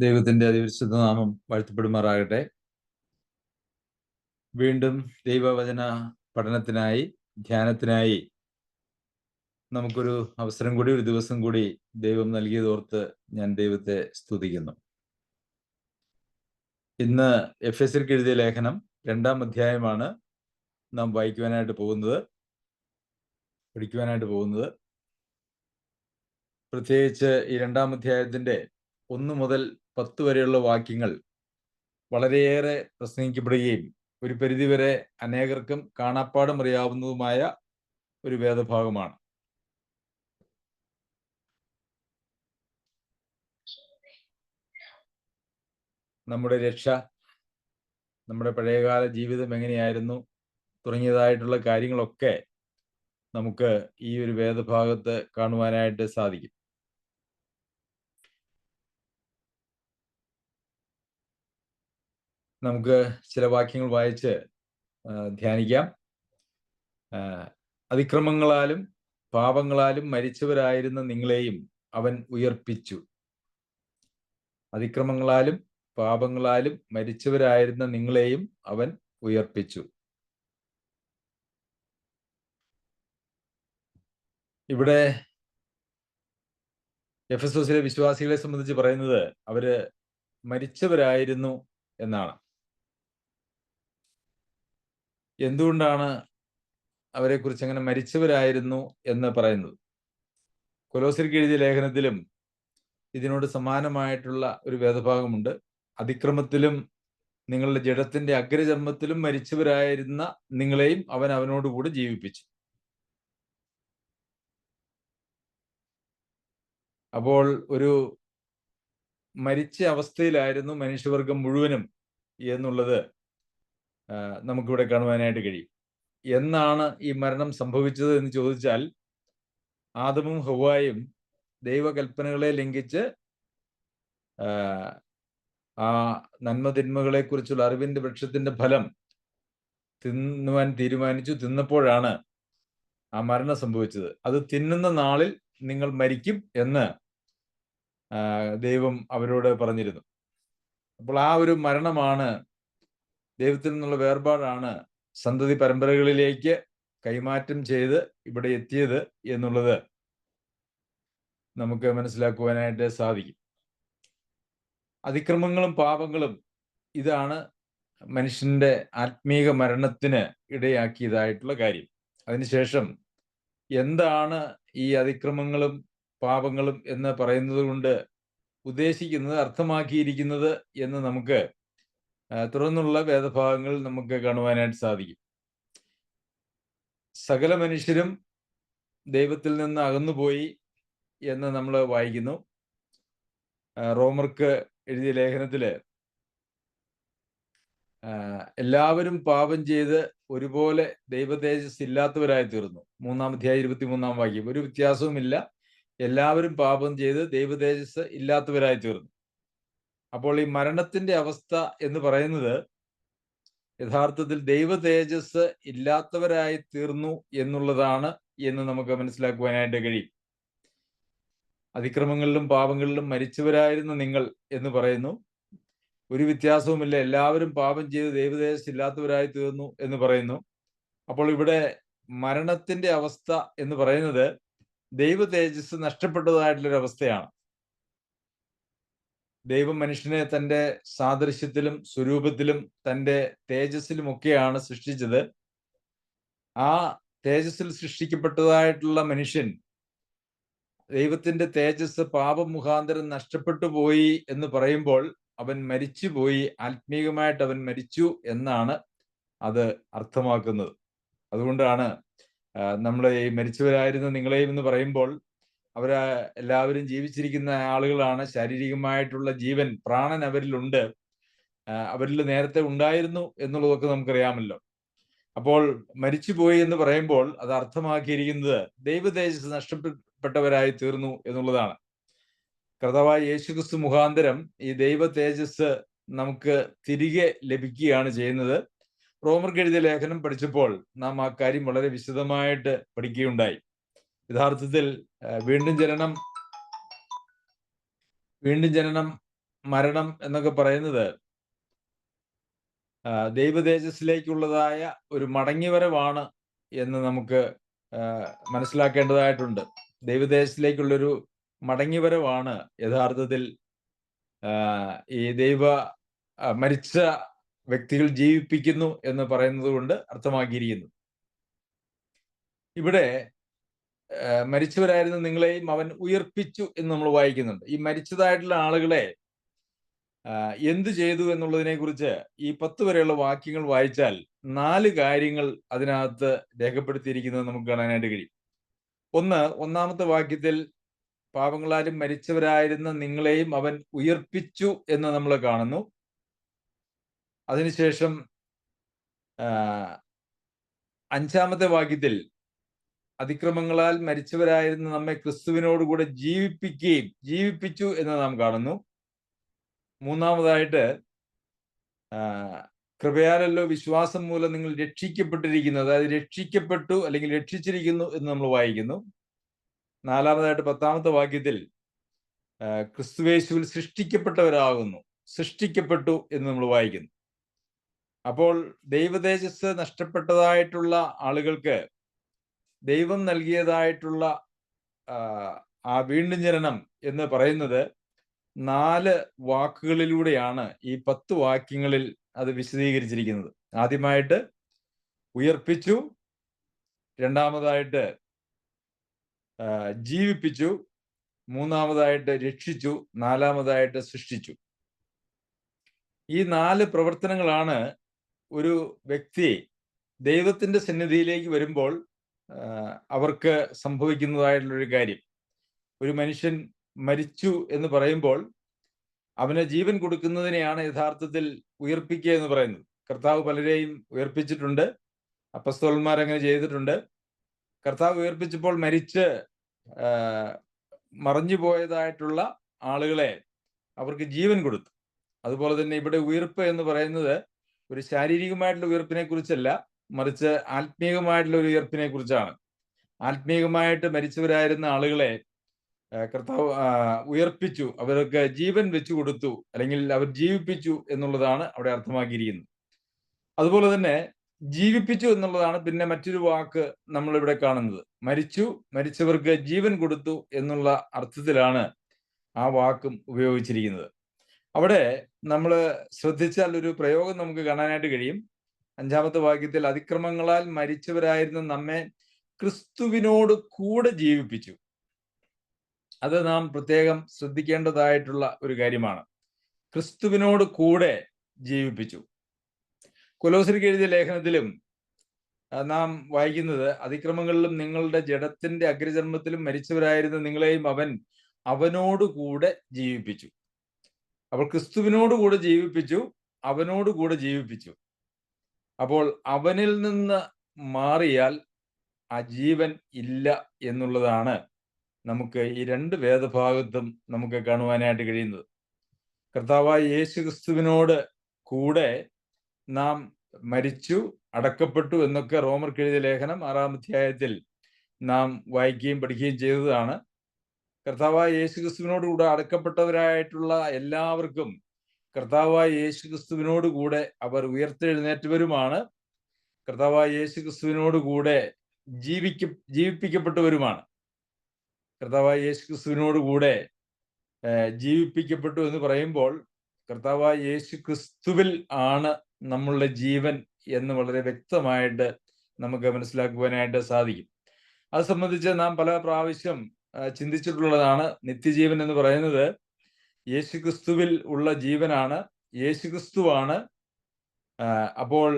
ദൈവത്തിന്റെ അതിവിശുദ്ധ നാമം വാഴ്ത്തപ്പെടുമാറാകട്ടെ. വീണ്ടും ദൈവവചന പഠനത്തിനായി, ധ്യാനത്തിനായി നമുക്കൊരു അവസരം കൂടി, ഒരു ദിവസം കൂടി ദൈവം നൽകിയതോർത്ത് ഞാൻ ദൈവത്തെ സ്തുതിക്കുന്നു. ഇന്ന് എഫെസ്യർക്ക് എഴുതിയ ലേഖനം 2-ാം അധ്യായമാണ് നാം പഠിക്കുവാനായിട്ട് പോകുന്നത്. പ്രത്യേകിച്ച് ഈ 2-ാം അധ്യായത്തിന്റെ 1 മുതൽ 10 വരെയുള്ള വാക്യങ്ങൾ വളരെയേറെ പ്രസംഗിക്കപ്പെടുകയും ഒരു പരിധിവരെ അനേകർക്കും കാണാപ്പാഠം അറിയാവുന്നതുമായ ഒരു വേദഭാഗമാണ്. നമ്മുടെ രക്ഷ, നമ്മുടെ പഴയകാല ജീവിതം എങ്ങനെയായിരുന്നു തുടങ്ങിയതായിട്ടുള്ള കാര്യങ്ങളൊക്കെ നമുക്ക് ഈ ഒരു വേദഭാഗത്ത് കാണുവാനായിട്ട് സാധിക്കും. നമുക്ക് ചില വാക്യങ്ങൾ വായിച്ച് ധ്യാനിക്കാം. അതിക്രമങ്ങളാലും പാപങ്ങളാലും മരിച്ചവരായിരുന്ന നിങ്ങളെയും അവൻ ഉയർപ്പിച്ചു. അതിക്രമങ്ങളാലും പാപങ്ങളാലും മരിച്ചവരായിരുന്ന നിങ്ങളെയും അവൻ ഉയർപ്പിച്ചു. ഇവിടെ എഫെസോസിലെ വിശ്വാസികളെ സംബന്ധിച്ച് പറയുന്നത് അവര് മരിച്ചവരായിരുന്നു എന്നാണ്. എന്തുകൊണ്ടാണ് അവരെ കുറിച്ച് അങ്ങനെ മരിച്ചവരായിരുന്നു എന്ന് പറയുന്നത്? കൊലോസ്യർക്ക് എഴുതിയ ലേഖനത്തിലും ഇതിനോട് സമാനമായിട്ടുള്ള ഒരു വേദഭാഗമുണ്ട്. അതിക്രമത്തിലും നിങ്ങളുടെ ജഡത്തിന്റെ അഗ്രചർമ്മത്തിലും മരിച്ചവരായിരുന്ന നിങ്ങളെയും അവൻ അവനോടുകൂടി ജീവിപ്പിച്ചു. അപ്പോൾ ഒരു മരിച്ച അവസ്ഥയിലായിരുന്നു മനുഷ്യവർഗം മുഴുവനും എന്നുള്ളത് നമുക്കിവിടെ കാണുവാനായിട്ട് കഴിയും. എന്നാണ് ഈ മരണം സംഭവിച്ചത് എന്ന് ചോദിച്ചാൽ, ആദമും ഹവ്വായും ദൈവകൽപ്പനകളെ ലംഘിച്ച് ആ നന്മതിന്മകളെ കുറിച്ചുള്ള അറിവിന്റെ വൃക്ഷത്തിന്റെ ഫലം തിന്നുവാൻ തീരുമാനിച്ചു. തിന്നപ്പോഴാണ് ആ മരണം സംഭവിച്ചത്. അത് തിന്നുന്ന നാളിൽ നിങ്ങൾ മരിക്കും എന്ന് ദൈവം അവരോട് പറഞ്ഞിരുന്നു. അപ്പോൾ ആ ഒരു മരണമാണ്, ദൈവത്തിൽ നിന്നുള്ള വേർപാടാണ് സന്തതി പരമ്പരകളിലേക്ക് കൈമാറ്റം ചെയ്ത് ഇവിടെ എത്തിയത് എന്നുള്ളത് നമുക്ക് മനസ്സിലാക്കുവാനായിട്ട് സാധിക്കും. അതിക്രമങ്ങളും പാപങ്ങളും ഇതാണ് മനുഷ്യന്റെ ആത്മീക മരണത്തിന് ഇടയാക്കിയതായിട്ടുള്ള കാര്യം. അതിനുശേഷം എന്താണ് ഈ അതിക്രമങ്ങളും പാപങ്ങളും എന്ന് പറയുന്നത് കൊണ്ട് ഉദ്ദേശിക്കുന്നത്, അർത്ഥമാക്കിയിരിക്കുന്നത് എന്ന് നമുക്ക് തുടർന്നുള്ള വേദഭാഗങ്ങൾ നമുക്ക് കാണുവാനായിട്ട് സാധിക്കും. സകല മനുഷ്യരും ദൈവത്തിൽ നിന്ന് അകന്നുപോയി എന്ന് നമ്മൾ വായിക്കുന്നു. റോമർക്ക് എഴുതിയ ലേഖനത്തില് എല്ലാവരും പാപം ചെയ്ത് ഒരുപോലെ ദൈവതേജസ് ഇല്ലാത്തവരായി തീർന്നു. 3-ാം അധ്യായം 23-ാം വാക്യം. ഒരു വ്യത്യാസവുമില്ല, എല്ലാവരും പാപം ചെയ്ത് ദൈവതേജസ് ഇല്ലാത്തവരായി തീർന്നു. അപ്പോൾ ഈ മരണത്തിന്റെ അവസ്ഥ എന്ന് പറയുന്നത് യഥാർത്ഥത്തിൽ ദൈവ തേജസ് ഇല്ലാത്തവരായി തീർന്നു എന്നുള്ളതാണ് എന്ന് നമുക്ക് മനസ്സിലാക്കുവാനായിട്ട് കഴിയും. അതിക്രമങ്ങളിലും പാപങ്ങളിലും മരിച്ചവരായിരുന്ന നിങ്ങൾ എന്ന് പറയുന്നു. ഒരു വ്യത്യാസവുമില്ല, എല്ലാവരും പാപം ചെയ്ത് ദൈവതേജസ് ഇല്ലാത്തവരായി തീർന്നു എന്ന് പറയുന്നു. അപ്പോൾ ഇവിടെ മരണത്തിന്റെ അവസ്ഥ എന്ന് പറയുന്നത് ദൈവ തേജസ് നഷ്ടപ്പെട്ടതായിട്ടുള്ളൊരു അവസ്ഥയാണ്. ദൈവം മനുഷ്യനെ തൻ്റെ സാദൃശ്യത്തിലും സ്വരൂപത്തിലും തൻ്റെ തേജസ്സിലുമൊക്കെയാണ് സൃഷ്ടിച്ചത്. ആ തേജസ്സിൽ സൃഷ്ടിക്കപ്പെട്ടതായിട്ടുള്ള മനുഷ്യൻ ദൈവത്തിന്റെ തേജസ് പാപം മുഖാന്തരം നഷ്ടപ്പെട്ടു പോയി എന്ന് പറയുമ്പോൾ അവൻ മരിച്ചുപോയി, ആത്മീകമായിട്ട് അവൻ മരിച്ചു എന്നാണ് അത് അർത്ഥമാക്കുന്നത്. അതുകൊണ്ടാണ് നമ്മൾ ഈ മരിച്ചവരായിരുന്ന നിങ്ങളെയും എന്ന് പറയുമ്പോൾ എല്ലാവരും ജീവിച്ചിരിക്കുന്ന ആളുകളാണ്. ശാരീരികമായിട്ടുള്ള ജീവൻ, പ്രാണൻ അവരിലുണ്ട്, അവരിൽ നേരത്തെ ഉണ്ടായിരുന്നു എന്നുള്ളതൊക്കെ നമുക്കറിയാമല്ലോ. അപ്പോൾ മരിച്ചുപോയി എന്ന് പറയുമ്പോൾ അത് അർത്ഥമാക്കിയിരിക്കുന്നത് ദൈവ തേജസ് നഷ്ടപ്പെട്ടവരായി തീർന്നു എന്നുള്ളതാണ്. കർത്താവായ യേശുക്രിസ്തു മുഖാന്തരം ഈ ദൈവ തേജസ് നമുക്ക് തിരികെ ലഭിക്കുകയാണ് ചെയ്യുന്നത്. റോമർക്ക് എഴുതിയ ലേഖനം പഠിച്ചപ്പോൾ നാം ആ കാര്യം വളരെ വിശദമായിട്ട് പഠിക്കുകയുണ്ടായി. യഥാർത്ഥത്തിൽ വീണ്ടും ജനനം വീണ്ടും ജനനം, മരണം എന്നൊക്കെ പറയുന്നത് ദൈവതേജസ്സിലേക്കുള്ളതായ ഒരു മടങ്ങിവരവാണ് എന്ന് നമുക്ക് മനസ്സിലാക്കേണ്ടതായിട്ടുണ്ട്. ദൈവതേജസ്സിലേക്കുള്ളൊരു മടങ്ങിവരവാണ് യഥാർത്ഥത്തിൽ ഈ മരിച്ച വ്യക്തികൾ ജീവിപ്പിക്കുന്നു എന്ന് പറയുന്നത് കൊണ്ട് അർത്ഥമാക്കിയിരിക്കുന്നു. ഇവിടെ മരിച്ചവരായിരുന്ന നിങ്ങളെയും അവൻ ഉയർപ്പിച്ചു എന്ന് നമ്മൾ വായിക്കുന്നുണ്ട്. ഈ മരിച്ചതായിട്ടുള്ള ആളുകളെ എന്ത് ചെയ്തു എന്നുള്ളതിനെ കുറിച്ച് ഈ 10 വരെയുള്ള വാക്യങ്ങൾ വായിച്ചാൽ 4 കാര്യങ്ങൾ അതിനകത്ത് രേഖപ്പെടുത്തിയിരിക്കുന്നത് നമുക്ക് കാണാനായിട്ട് കഴിയും. ഒന്നാമത്തെ വാക്യത്തിൽ പാപങ്ങളാലും മരിച്ചവരായിരുന്ന നിങ്ങളെയും അവൻ ഉയർപ്പിച്ചു എന്ന് നമ്മൾ കാണുന്നു. അതിനുശേഷം 5-ാമത്തെ വാക്യത്തിൽ അതിക്രമങ്ങളാൽ മരിച്ചവരായിരുന്ന നമ്മെ ക്രിസ്തുവിനോടുകൂടെ ജീവിപ്പിച്ചു എന്ന് നാം കാണുന്നു. 3-ാമതായിട്ട് കൃപയാലല്ലോ വിശ്വാസം മൂലം നിങ്ങൾ രക്ഷിക്കപ്പെട്ടിരിക്കുന്നു, അതായത് രക്ഷിക്കപ്പെട്ടു അല്ലെങ്കിൽ രക്ഷിച്ചിരിക്കുന്നു എന്ന് നമ്മൾ വായിക്കുന്നു. 4-ാമതായിട്ട് 10-ാമത്തെ വാക്യത്തിൽ ക്രിസ്തുയേശുവിൽ സൃഷ്ടിക്കപ്പെട്ടു എന്ന് നമ്മൾ വായിക്കുന്നു. അപ്പോൾ ദൈവതേജസ് നഷ്ടപ്പെട്ടതായിട്ടുള്ള ആളുകൾക്ക് ദൈവം നൽകിയതായിട്ടുള്ള ആ വീണ്ടും ജനനം എന്ന് പറയുന്നത് 4 വാക്കുകളിലൂടെയാണ് ഈ 10 വാക്യങ്ങളിൽ അത് വിശദീകരിച്ചിരിക്കുന്നത്. ആദ്യമായിട്ട് ഉയർപ്പിച്ചു, രണ്ടാമതായിട്ട് ജീവിപ്പിച്ചു, 3-ാമതായിട്ട് രക്ഷിച്ചു, 4-ാമതായിട്ട് സൃഷ്ടിച്ചു. ഈ 4 പ്രവർത്തനങ്ങളാണ് ഒരു വ്യക്തി ദൈവത്തിന്റെ സന്നിധിയിലേക്ക് വരുമ്പോൾ അവർക്ക് സംഭവിക്കുന്നതായിട്ടുള്ളൊരു കാര്യം. ഒരു മനുഷ്യൻ മരിച്ചു എന്ന് പറയുമ്പോൾ അവന് ജീവൻ കൊടുക്കുന്നതിനെയാണ് യഥാർത്ഥത്തിൽ ഉയർപ്പിക്കുക എന്ന് പറയുന്നത്. കർത്താവ് പലരെയും ഉയർപ്പിച്ചിട്ടുണ്ട്, അപ്പസ്തോലന്മാർ അങ്ങനെ ചെയ്തിട്ടുണ്ട്. കർത്താവ് ഉയർപ്പിച്ചപ്പോൾ മരിച്ച് മറഞ്ഞു പോയതായിട്ടുള്ള ആളുകളെ അവർക്ക് ജീവൻ കൊടുത്തു. അതുപോലെ തന്നെ ഇവിടെ ഉയർപ്പ് എന്ന് പറയുന്നത് ഒരു ശാരീരികമായിട്ടുള്ള ഉയർപ്പിനെ കുറിച്ചല്ല, മറിച്ച് ആത്മീയമായിട്ടുള്ള ഒരു ഉയർപ്പിനെ കുറിച്ചാണ്. ആത്മീയമായിട്ട് മരിച്ചവരായിരുന്ന ആളുകളെ കർത്താവ് ഉയർപ്പിച്ചു, അവർക്ക് ജീവൻ വെച്ചു കൊടുത്തു, അല്ലെങ്കിൽ അവർ ജീവിപ്പിച്ചു എന്നുള്ളതാണ് അവിടെ അർത്ഥമാക്കിയിരിക്കുന്നത്. അതുപോലെ തന്നെ ജീവിപ്പിച്ചു എന്നുള്ളതാണ് പിന്നെ മറ്റൊരു വാക്ക് നമ്മൾ ഇവിടെ കാണുന്നത്. മരിച്ചവർക്ക് ജീവൻ കൊടുത്തു എന്നുള്ള അർത്ഥത്തിലാണ് ആ വാക്കും ഉപയോഗിച്ചിരിക്കുന്നത്. അവിടെ നമ്മൾ ശ്രദ്ധിച്ചാൽ ഒരു പ്രയോഗം നമുക്ക് കാണാനായിട്ട് കഴിയും. 5-ാമത്തെ വാക്യത്തിൽ അതിക്രമങ്ങളാൽ മരിച്ചവരായിരുന്ന നമ്മെ ക്രിസ്തുവിനോട് കൂടെ ജീവിപ്പിച്ചു. അത് നാം പ്രത്യേകം ശ്രദ്ധിക്കേണ്ടതായിട്ടുള്ള ഒരു കാര്യമാണ്. ക്രിസ്തുവിനോട് കൂടെ ജീവിപ്പിച്ചു. കൊലോസ്യർക്ക് എഴുതിയ ലേഖനത്തിലും നാം വായിക്കുന്നത് അതിക്രമങ്ങളിലും നിങ്ങളുടെ ജഡത്തിന്റെ അഗ്രചർമ്മത്തിലും മരിച്ചവരായിരുന്ന നിങ്ങളെയും അവനോടുകൂടെ ജീവിപ്പിച്ചു. അപ്പോൾ ക്രിസ്തുവിനോടുകൂടെ ജീവിപ്പിച്ചു, അവനോടുകൂടെ ജീവിപ്പിച്ചു. അപ്പോൾ അവനിൽ നിന്ന് മാറിയാൽ ആ ജീവൻ ഇല്ല എന്നുള്ളതാണ് നമുക്ക് ഈ 2 വേദഭാഗത്തും നമുക്ക് കാണുവാനായിട്ട് കഴിയുന്നത്. കർത്താവായ യേശു ക്രിസ്തുവിനോട് കൂടെ നാം മരിച്ചു, അടക്കപ്പെട്ടു എന്നൊക്കെ റോമർക്ക് എഴുതിയ ലേഖനം 6-ാം അധ്യായത്തിൽ നാം വായിക്കുകയും പഠിക്കുകയും ചെയ്തതാണ്. കർത്താവായ യേശു ക്രിസ്തുവിനോട് കൂടെ അടക്കപ്പെട്ടവരായിട്ടുള്ള എല്ലാവർക്കും കർത്താവായ യേശു ക്രിസ്തുവിനോട് കൂടെ അവർ ഉയർത്തെഴുന്നേറ്റവരുമാണ്. കർത്താവായ യേശു ക്രിസ്തുവിനോട് കൂടെ ജീവിപ്പിക്കപ്പെട്ടവരുമാണ്. കർത്താവായ യേശു ക്രിസ്തുവിനോട് കൂടെ ജീവിപ്പിക്കപ്പെട്ടു എന്ന് പറയുമ്പോൾ കർത്താവായ യേശു ക്രിസ്തുവിൽ ആണ് നമ്മളുടെ ജീവൻ എന്ന് വളരെ വ്യക്തമായിട്ട് നമുക്ക് മനസ്സിലാക്കുവാനായിട്ട് സാധിക്കും. അത് സംബന്ധിച്ച് നാം പല പ്രാവശ്യം ചിന്തിച്ചിട്ടുള്ളതാണ്. നിത്യജീവൻ എന്ന് പറയുന്നത് യേശു ക്രിസ്തുവിൽ ഉള്ള ജീവനാണ്, യേശു ക്രിസ്തുവാണ്. അപ്പോൾ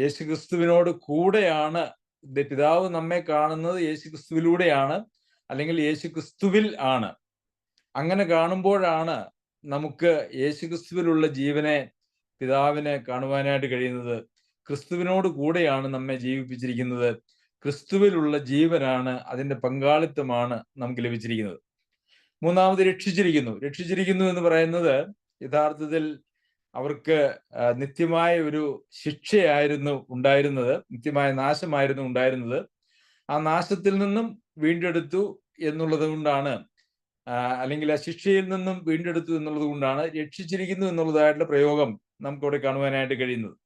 യേശു ക്രിസ്തുവിനോട് കൂടെയാണ് പിതാവ് നമ്മെ കാണുന്നത്, യേശു ക്രിസ്തുവിലൂടെയാണ്, അല്ലെങ്കിൽ യേശു ക്രിസ്തുവിൽ ആണ്. അങ്ങനെ കാണുമ്പോഴാണ് നമുക്ക് യേശു ക്രിസ്തുവിലുള്ള ജീവനെ പിതാവിനെ കാണുവാനായിട്ട് കഴിയുന്നത്. ക്രിസ്തുവിനോട് കൂടെയാണ് നമ്മെ ജീവിപ്പിച്ചിരിക്കുന്നത്. ക്രിസ്തുവിലുള്ള ജീവനാണ്, അതിന്റെ പങ്കാളിത്തമാണ് നമുക്ക് ലഭിച്ചിരിക്കുന്നത്. 3-ാമത് രക്ഷിച്ചിരിക്കുന്നു എന്ന് പറയുന്നത് യഥാർത്ഥത്തിൽ അവർക്ക് നിത്യമായ ഒരു ശിക്ഷയായിരുന്നു ഉണ്ടായിരുന്നത്, നിത്യമായ നാശമായിരുന്നു ഉണ്ടായിരുന്നത്. ആ നാശത്തിൽ നിന്നും വീണ്ടെടുത്തു എന്നുള്ളത് കൊണ്ടാണ് അല്ലെങ്കിൽ ആ ശിക്ഷയിൽ നിന്നും വീണ്ടെടുത്തു എന്നുള്ളത് കൊണ്ടാണ് രക്ഷിച്ചിരിക്കുന്നു എന്നുള്ളതായിട്ടുള്ള പ്രയോഗം നമുക്കിവിടെ കാണുവാനായിട്ട് കഴിയുന്നത്.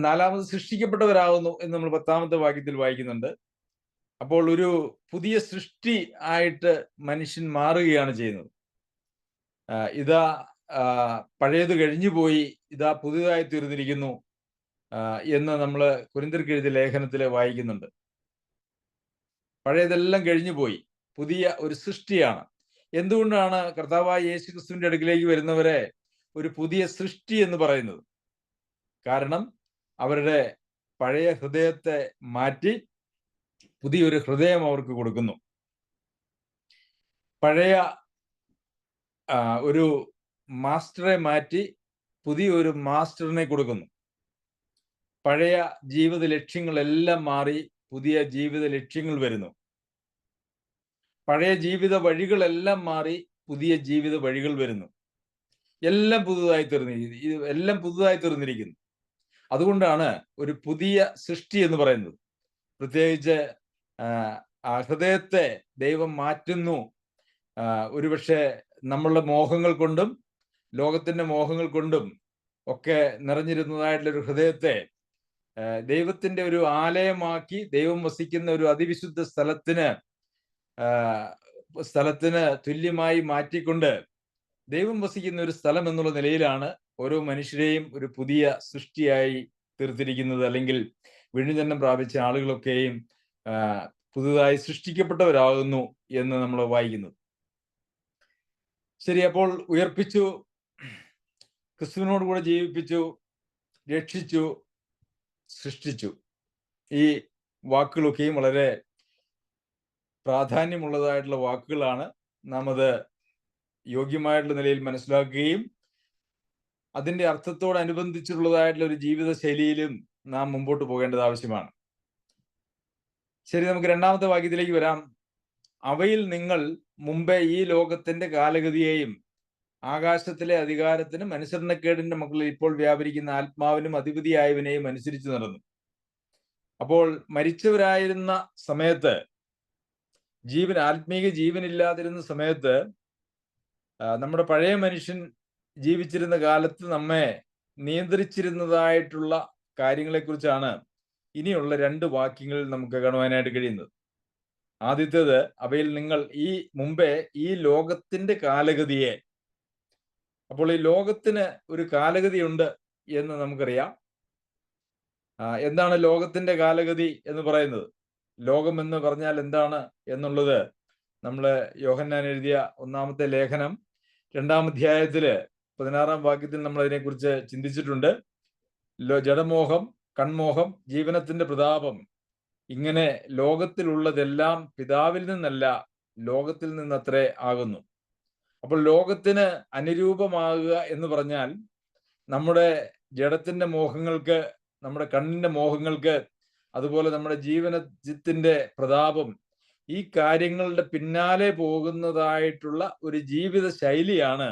നാലാമത് സൃഷ്ടിക്കപ്പെട്ടവരാകുന്നു എന്ന് നമ്മൾ 10ാമത്തെ വാക്യത്തിൽ വായിക്കുന്നുണ്ട്. അപ്പോൾ ഒരു പുതിയ സൃഷ്ടി ആയിട്ട് മനുഷ്യൻ മാറുകയാണ് ചെയ്യുന്നത്. ഇതാ പഴയത് കഴിഞ്ഞുപോയി, ഇതാ പുതിയതായി തീർന്നിരിക്കുന്നു എന്ന് നമ്മൾ കൊരിന്ത്യർക്ക് എഴുതിയ ലേഖനത്തിൽ വായിക്കുന്നുണ്ട്. പഴയതെല്ലാം കഴിഞ്ഞുപോയി, പുതിയ ഒരു സൃഷ്ടിയാണ്. എന്തുകൊണ്ടാണ് കർത്താവായ യേശു ക്രിസ്തുവിന്റെ അടുക്കിലേക്ക് വരുന്നവരെ ഒരു പുതിയ സൃഷ്ടി എന്ന് പറയുന്നത്? കാരണം അവരുടെ പഴയ ഹൃദയത്തെ മാറ്റി പുതിയൊരു ഹൃദയം അവർക്ക് കൊടുക്കുന്നു. പഴയ ഒരു മാസ്റ്ററെ മാറ്റി പുതിയൊരു മാസ്റ്ററിനെ കൊടുക്കുന്നു. പഴയ ജീവിത ലക്ഷ്യങ്ങളെല്ലാം മാറി പുതിയ ജീവിത ലക്ഷ്യങ്ങൾ വരുന്നു. പഴയ ജീവിത വഴികളെല്ലാം മാറി പുതിയ ജീവിത വഴികൾ വരുന്നു. എല്ലാം പുതുതായി തീർന്നിരിക്കുന്നു. അതുകൊണ്ടാണ് ഒരു പുതിയ സൃഷ്ടി എന്ന് പറയുന്നത്. പ്രത്യേകിച്ച് ആ ഹൃദയത്തെ ദൈവം മാറ്റുന്നു. ഒരുപക്ഷെ നമ്മളുടെ മോഹങ്ങൾ കൊണ്ടും ലോകത്തിന്റെ മോഹങ്ങൾ കൊണ്ടും ഒക്കെ നിറഞ്ഞിരുന്നതായിട്ടുള്ള ഒരു ഹൃദയത്തെ ദൈവത്തിന്റെ ഒരു ആലയമാക്കി ദൈവം വസിക്കുന്ന ഒരു അതിവിശുദ്ധ സ്ഥലത്തിന് തുല്യമായി മാറ്റിക്കൊണ്ട് ദൈവം വസിക്കുന്ന ഒരു സ്ഥലം എന്നുള്ള നിലയിലാണ് ഓരോ മനുഷ്യരെയും ഒരു പുതിയ സൃഷ്ടിയായി തീർത്തിരിക്കുന്നത്. അല്ലെങ്കിൽ വീണ്ടുജന്മം പ്രാപിച്ച ആളുകളൊക്കെയും പുതുതായി സൃഷ്ടിക്കപ്പെട്ടവരാകുന്നു എന്ന് നമ്മൾ വായിക്കുന്നത്. ശരി, അപ്പോൾ ഉയർപ്പിച്ചു, ക്രിസ്തുവിനോട് കൂടെ ജീവിപ്പിച്ചു, രക്ഷിച്ചു, സൃഷ്ടിച്ചു. ഈ വാക്കുകളൊക്കെയും വളരെ പ്രാധാന്യമുള്ളതായിട്ടുള്ള വാക്കുകളാണ്. നാം അത് യോഗ്യമായിട്ടുള്ള നിലയിൽ മനസ്സിലാക്കുകയും അതിന്റെ അർത്ഥത്തോടനുബന്ധിച്ചുള്ളതായിട്ടുള്ള ഒരു ജീവിത ശൈലിയിലും നാം മുമ്പോട്ട് പോകേണ്ടത് ആവശ്യമാണ്. ശരി, നമുക്ക് 2ാമത്തെ വാക്യത്തിലേക്ക് വരാം. അവയിൽ നിങ്ങൾ മുമ്പേ ഈ ലോകത്തിന്റെ കാലഗതിയെയും ആകാശത്തിലെ അധികാരത്തിനും അനുസരണക്കേടിന്റെ മക്കളിൽ ഇപ്പോൾ വ്യാപരിക്കുന്ന ആത്മാവിനും അധിപതിയായവനെയും അനുസരിച്ച് നടന്നു. അപ്പോൾ മരിച്ചവരായിരുന്ന സമയത്ത്, ആത്മീക ജീവനില്ലാതിരുന്ന സമയത്ത്, നമ്മുടെ പഴയ മനുഷ്യൻ ജീവിച്ചിരുന്ന കാലത്ത് നമ്മെ നിയന്ത്രിച്ചിരുന്നതായിട്ടുള്ള കാര്യങ്ങളെക്കുറിച്ചാണ് ഇനിയുള്ള 2 വാക്യങ്ങളിൽ നമുക്ക് കാണുവാനായിട്ട് കഴിയുന്നത്. ആദ്യത്തേത്, അവയിൽ നിങ്ങൾ മുമ്പേ ഈ ലോകത്തിന്റെ കാലഗതിയെ. അപ്പോൾ ഈ ലോകത്തിന് ഒരു കാലഗതിയുണ്ട് എന്ന് നമുക്കറിയാം. എന്താണ് ലോകത്തിന്റെ കാലഗതി എന്ന് പറയുന്നത്? ലോകം എന്ന് പറഞ്ഞാൽ എന്താണ് എന്നുള്ളത് നമ്മൾ യോഹന്നാൻ എഴുതിയ 1ാമത്തെ ലേഖനം 2ാം അധ്യായത്തില് 16ാം വാക്യത്തിൽ നമ്മൾ അതിനെക്കുറിച്ച് ചിന്തിച്ചിട്ടുണ്ട്. ജഡമോഹം, കൺമോഹം, ജീവനത്തിന്റെ പ്രതാപം, ഇങ്ങനെ ലോകത്തിലുള്ളതെല്ലാം പിതാവിൽ നിന്നല്ല ലോകത്തിൽ നിന്നത്രേ ആകുന്നു. അപ്പോൾ ലോകത്തിന് അനുരൂപമാകുക എന്ന് പറഞ്ഞാൽ നമ്മുടെ ജഡത്തിന്റെ മോഹങ്ങൾക്ക്, നമ്മുടെ കണ്ണിന്റെ മോഹങ്ങൾക്ക്, അതുപോലെ നമ്മുടെ ജീവനത്തിന്റെ പ്രതാപം, ഈ കാര്യങ്ങളുടെ പിന്നാലെ പോകുന്നതായിട്ടുള്ള ഒരു ജീവിത ശൈലിയാണ്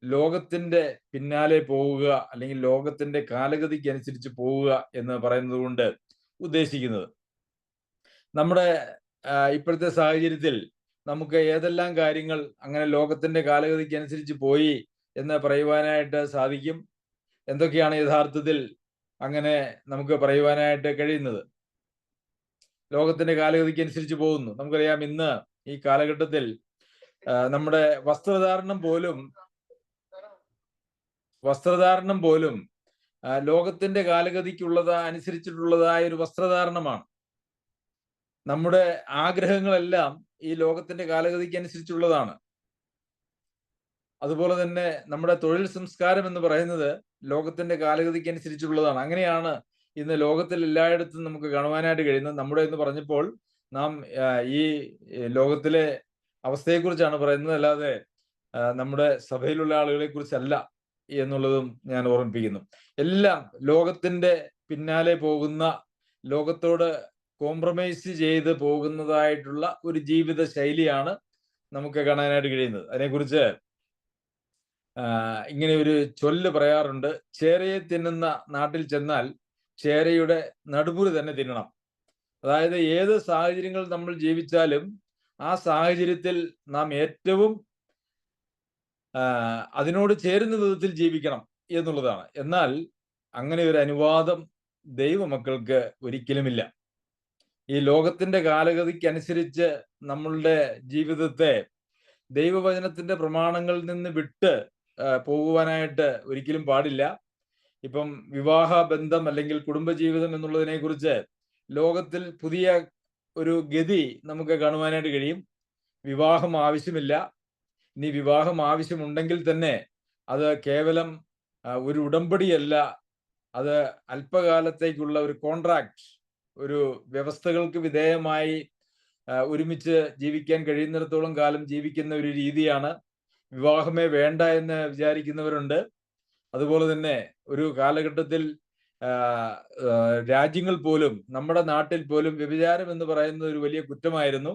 ലോകത്തിന്റെ പിന്നാലെ പോവുക അല്ലെങ്കിൽ ലോകത്തിന്റെ കാലഗതിക്ക് അനുസരിച്ച് പോവുക എന്ന് പറയുന്നത് കൊണ്ട് ഉദ്ദേശിക്കുന്നത്. നമ്മുടെ ഇപ്പോഴത്തെ സാഹചര്യത്തിൽ നമുക്ക് ഏതെല്ലാം കാര്യങ്ങൾ അങ്ങനെ ലോകത്തിന്റെ കാലഗതിക്ക് അനുസരിച്ച് പോയി എന്ന് പറയുവാനായിട്ട് സാധിക്കും? എന്തൊക്കെയാണ് യഥാർത്ഥത്തിൽ അങ്ങനെ നമുക്ക് പറയുവാനായിട്ട് കഴിയുന്നത്? ലോകത്തിന്റെ കാലഗതിക്ക് അനുസരിച്ച് പോകുന്നു. നമുക്കറിയാം, ഇന്ന് ഈ കാലഘട്ടത്തിൽ നമ്മുടെ വസ്ത്രധാരണം പോലും ലോകത്തിന്റെ അനുസരിച്ചിട്ടുള്ളതായ ഒരു വസ്ത്രധാരണമാണ്. നമ്മുടെ ആഗ്രഹങ്ങളെല്ലാം ഈ ലോകത്തിന്റെ കാലഗതിക്ക് അനുസരിച്ചുള്ളതാണ്. അതുപോലെ തന്നെ നമ്മുടെ തൊഴിൽ സംസ്കാരം എന്ന് പറയുന്നത് ലോകത്തിന്റെ കാലഗതിക്ക് അനുസരിച്ചുള്ളതാണ്. അങ്ങനെയാണ് ഇന്ന് ലോകത്തിൽ എല്ലായിടത്തും നമുക്ക് കാണുവാനായിട്ട് കഴിയുന്നത്. നമ്മുടെ എന്ന് പറഞ്ഞപ്പോൾ നാം ഈ ലോകത്തിലെ അവസ്ഥയെക്കുറിച്ചാണ് പറയുന്നത്, അല്ലാതെ നമ്മുടെ സഭയിലുള്ള ആളുകളെ കുറിച്ചല്ല എന്നുള്ളതും ഞാൻ ഓർമ്മിപ്പിക്കുന്നു. എല്ലാം ലോകത്തിന്റെ പിന്നാലെ പോകുന്ന, ലോകത്തോട് കോംപ്രമൈസ് ചെയ്ത് പോകുന്നതായിട്ടുള്ള ഒരു ജീവിത ശൈലിയാണ് നമുക്ക് കാണാനായിട്ട് കഴിയുന്നത്. അതിനെക്കുറിച്ച് ഇങ്ങനെ ഒരു ചൊല്ല് പറയാറുണ്ട്: ചേരയെ തിന്നുന്ന നാട്ടിൽ ചെന്നാൽ ചേരയുടെ നടുമുറി തന്നെ തിന്നണം. അതായത് ഏത് സാഹചര്യങ്ങളിൽ നമ്മൾ ജീവിച്ചാലും ആ സാഹചര്യത്തിൽ നാം ഏറ്റവും അതിനോട് ചേരുന്ന വിധത്തിൽ ജീവിക്കണം എന്നുള്ളതാണ്. എന്നാൽ അങ്ങനെ ഒരു അനുവാദം ദൈവമക്കൾക്ക് ഒരിക്കലുമില്ല. ഈ ലോകത്തിന്റെ കാലഗതിക്കനുസരിച്ച് നമ്മളുടെ ജീവിതത്തെ ദൈവവചനത്തിന്റെ പ്രമാണങ്ങളിൽ നിന്ന് വിട്ട് പോകുവാനായിട്ട് ഒരിക്കലും പാടില്ല. ഇപ്പം വിവാഹ ബന്ധം അല്ലെങ്കിൽ കുടുംബജീവിതം എന്നുള്ളതിനെ കുറിച്ച് ലോകത്തിൽ പുതിയ ഒരു ഗതി നമുക്ക് കാണുവാനായിട്ട് കഴിയും. വിവാഹം ആവശ്യമില്ല. ഇനി വിവാഹം ആവശ്യമുണ്ടെങ്കിൽ തന്നെ അത് കേവലം ഒരു ഉടമ്പടിയല്ല, അത് അല്പകാലത്തേക്കുള്ള ഒരു കോൺട്രാക്ട്, ഒരു വ്യവസ്ഥകൾക്ക് വിധേയമായി ഒരുമിച്ച് ജീവിക്കാൻ കഴിയുന്നിടത്തോളം കാലം ജീവിക്കുന്ന ഒരു രീതിയാണ്. വിവാഹമേ വേണ്ട എന്ന് വിചാരിക്കുന്നവരുണ്ട്. അതുപോലെ തന്നെ ഒരു കാലഘട്ടത്തിൽ രാജ്യങ്ങൾ പോലും, നമ്മുടെ നാട്ടിൽ പോലും വ്യഭിചാരം എന്ന് പറയുന്നത് ഒരു വലിയ കുറ്റമായിരുന്നു.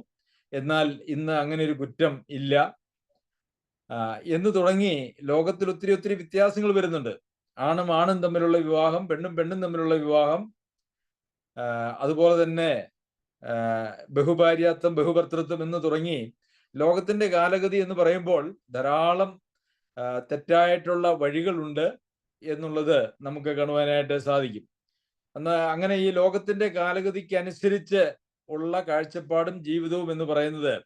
എന്നാൽ ഇന്ന് അങ്ങനെ ഒരു കുറ്റം ഇല്ല എന്ന് തുടങ്ങി ലോകത്തിൽ ഒത്തിരി ഒത്തിരി വ്യത്യാസങ്ങൾ വരുന്നുണ്ട്. ആണും ആണും തമ്മിലുള്ള വിവാഹം, പെണ്ണും പെണ്ണും തമ്മിലുള്ള വിവാഹം, അതുപോലെ തന്നെ ബഹുഭാര്യാത്വം, ബഹുഭർത്തൃത്വം എന്ന് തുടങ്ങി ലോകത്തിന്റെ കാലഗതി എന്ന് പറയുമ്പോൾ ധാരാളം തെറ്റായിട്ടുള്ള വഴികളുണ്ട് എന്നുള്ളത് നമുക്ക് കാണുവാനായിട്ട് സാധിക്കും. അങ്ങനെ ഈ ലോകത്തിന്റെ കാലഗതിക്ക് അനുസരിച്ച് ഉള്ള കാഴ്ചപ്പാടും ജീവിതവും എന്ന് പറയുന്നത്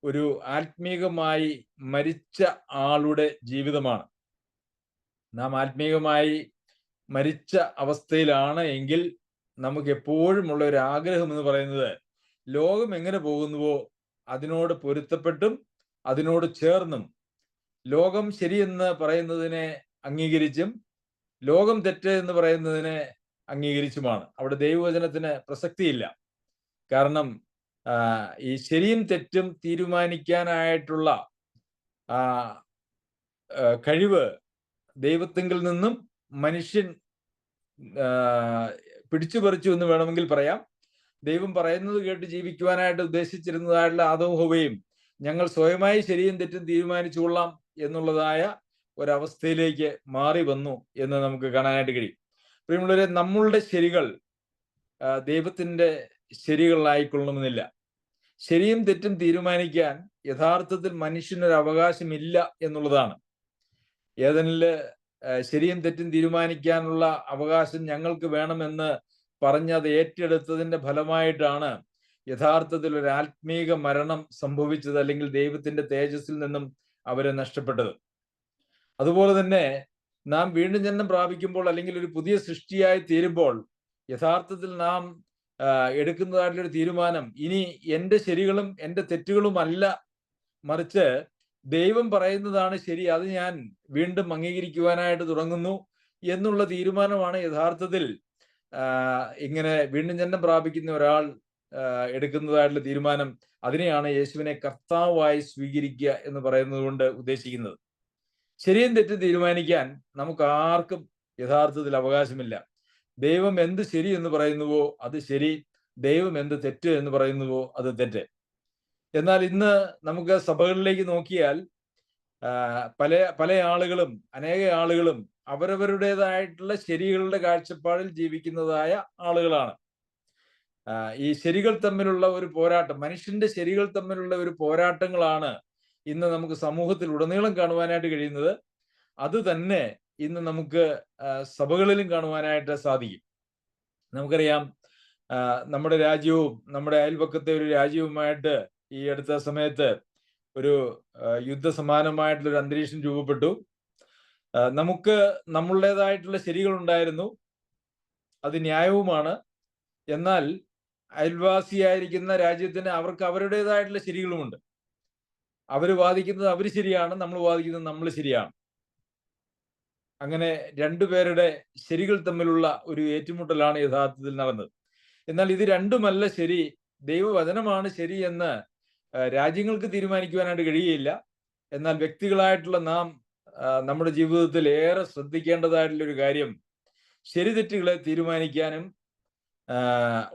ഒരു ആത്മീകമായി മരിച്ച ആളുടെ ജീവിതമാണ്. നാം ആത്മീകമായി മരിച്ച അവസ്ഥയിലാണ് എങ്കിൽ നമുക്ക് എപ്പോഴും ഉള്ള ഒരു ആഗ്രഹം എന്ന് പറയുന്നത് ലോകം എങ്ങനെ പോകുന്നുവോ അതിനോട് പൊരുത്തപ്പെട്ടും അതിനോട് ചേർന്നും, ലോകം ശരിയെന്ന് പറയുന്നതിനെ അംഗീകരിച്ചും ലോകം തെറ്റ് എന്ന് പറയുന്നതിനെ അംഗീകരിച്ചുമാണ്. അവിടെ ദൈവവചനത്തിന് പ്രസക്തിയില്ല. കാരണം ഈ ശരിയും തെറ്റും തീരുമാനിക്കാനായിട്ടുള്ള കഴിവ് ദൈവത്തിങ്കിൽ നിന്നും മനുഷ്യൻ പിടിച്ചുപറിച്ചു എന്ന് വേണമെങ്കിൽ പറയാം. ദൈവം പറയുന്നത് കേട്ട് ജീവിക്കുവാനായിട്ട് ഉദ്ദേശിച്ചിരുന്നതായിട്ടുള്ള ആദവും ഹവ്വയും ഞങ്ങൾ സ്വയമായി ശരിയും തെറ്റും തീരുമാനിച്ചുകൊള്ളാം എന്നുള്ളതായ ഒരവസ്ഥയിലേക്ക് മാറി വന്നു എന്ന് നമുക്ക് കാണാനായിട്ട് കഴിയും. പ്രിയമുള്ളവരെ, നമ്മളുടെ ശരികൾ ദൈവത്തിന്റെ ശരികളായിക്കൊള്ളണമെന്നില്ല. ശരിയും തെറ്റും തീരുമാനിക്കാൻ യഥാർത്ഥത്തിൽ മനുഷ്യനൊരു അവകാശമില്ല എന്നുള്ളതാണ്. ഏദനില് ശരിയും തെറ്റും തീരുമാനിക്കാനുള്ള അവകാശം ഞങ്ങൾക്ക് വേണമെന്ന് പറഞ്ഞത് ഏറ്റെടുത്തതിന്റെ ഫലമായിട്ടാണ് യഥാർത്ഥത്തിൽ ഒരു ആത്മീക മരണം സംഭവിച്ചത്, അല്ലെങ്കിൽ ദൈവത്തിന്റെ തേജസ്സിൽ നിന്നും അവരെ നഷ്ടപ്പെട്ടത്. അതുപോലെ തന്നെ നാം വീണ്ടും ജന്മം പ്രാപിക്കുമ്പോൾ അല്ലെങ്കിൽ ഒരു പുതിയ സൃഷ്ടിയായി തീരുമ്പോൾ യഥാർത്ഥത്തിൽ നാം എടുക്കുന്നതായിട്ടുള്ളൊരു തീരുമാനം ഇനി എൻ്റെ ശരികളും എൻ്റെ തെറ്റുകളും അല്ല, മറിച്ച് ദൈവം പറയുന്നതാണ് ശരി, അത് ഞാൻ വീണ്ടും അംഗീകരിക്കുവാനായിട്ട് തുടങ്ങുന്നു എന്നുള്ള തീരുമാനമാണ് യഥാർത്ഥത്തിൽ ഇങ്ങനെ വീണ്ടും ജന്മം പ്രാപിക്കുന്ന ഒരാൾ എടുക്കുന്നതായിട്ടുള്ള തീരുമാനം. അതിനെയാണ് യേശുവിനെ കർത്താവായി സ്വീകരിക്കുക എന്ന് പറയുന്നത് കൊണ്ട് ഉദ്ദേശിക്കുന്നത്. ശരിയും തെറ്റും തീരുമാനിക്കാൻ നമുക്ക് ആർക്കും യഥാർത്ഥത്തിൽ അവകാശമില്ല. ദൈവം എന്ത് ശരി എന്ന് പറയുന്നുവോ അത് ശരി, ദൈവം എന്ത് തെറ്റ് എന്ന് പറയുന്നുവോ അത് തെറ്റ്. എന്നാൽ ഇന്ന് നമുക്ക് സഭകളിലേക്ക് നോക്കിയാൽ പല ആളുകളും, അനേക ആളുകളും അവരവരുടേതായിട്ടുള്ള ശരികളുടെ കാഴ്ചപ്പാടിൽ ജീവിക്കുന്നതായ ആളുകളാണ്. ഈ ശരികൾ തമ്മിലുള്ള ഒരു പോരാട്ടം, മനുഷ്യന്റെ ശരികൾ തമ്മിലുള്ള ഒരു പോരാട്ടങ്ങളാണ് ഇന്ന് നമുക്ക് സമൂഹത്തിൽ ഉടനീളം കാണുവാനായിട്ട് കഴിയുന്നത്. അത് തന്നെ ഇന്ന് നമുക്ക് സഭകളിലും കാണുവാനായിട്ട് സാധിക്കും. നമുക്കറിയാം, നമ്മുടെ രാജ്യവും നമ്മുടെ അയൽപക്കത്തെ ഒരു രാജ്യവുമായിട്ട് ഈ അടുത്ത സമയത്ത് ഒരു യുദ്ധസമാനമായിട്ടുള്ള ഒരു അന്തരീക്ഷം രൂപപ്പെട്ടു. നമുക്ക് നമ്മളുടേതായിട്ടുള്ള ശരികൾ ഉണ്ടായിരുന്നു, അത് ന്യായവുമാണ്. എന്നാൽ അയൽവാസിയായിരിക്കുന്ന രാജ്യത്തിന് അവർക്ക് അവരുടേതായിട്ടുള്ള ശരികളുമുണ്ട്. അവർ വാദിക്കുന്നത് അവർ ശരിയാണ്, നമ്മൾ വാദിക്കുന്നത് നമ്മൾ ശരിയാണ്. അങ്ങനെ രണ്ടുപേരുടെ ശരികൾ തമ്മിലുള്ള ഒരു ഏറ്റുമുട്ടലാണ് യഥാർത്ഥത്തിൽ നടന്നത്. എന്നാൽ ഇത് രണ്ടുമല്ല ശരി, ദൈവവചനമാണ് ശരി എന്ന് രാജ്യങ്ങൾക്ക് തീരുമാനിക്കുവാനായിട്ട് കഴിയുകയില്ല. എന്നാൽ വ്യക്തികളായിട്ടുള്ള നാം നമ്മുടെ ജീവിതത്തിൽ ഏറെ ശ്രദ്ധിക്കേണ്ടതായിട്ടുള്ള ഒരു കാര്യം, ശരി തെറ്റുകളെ തീരുമാനിക്കാനും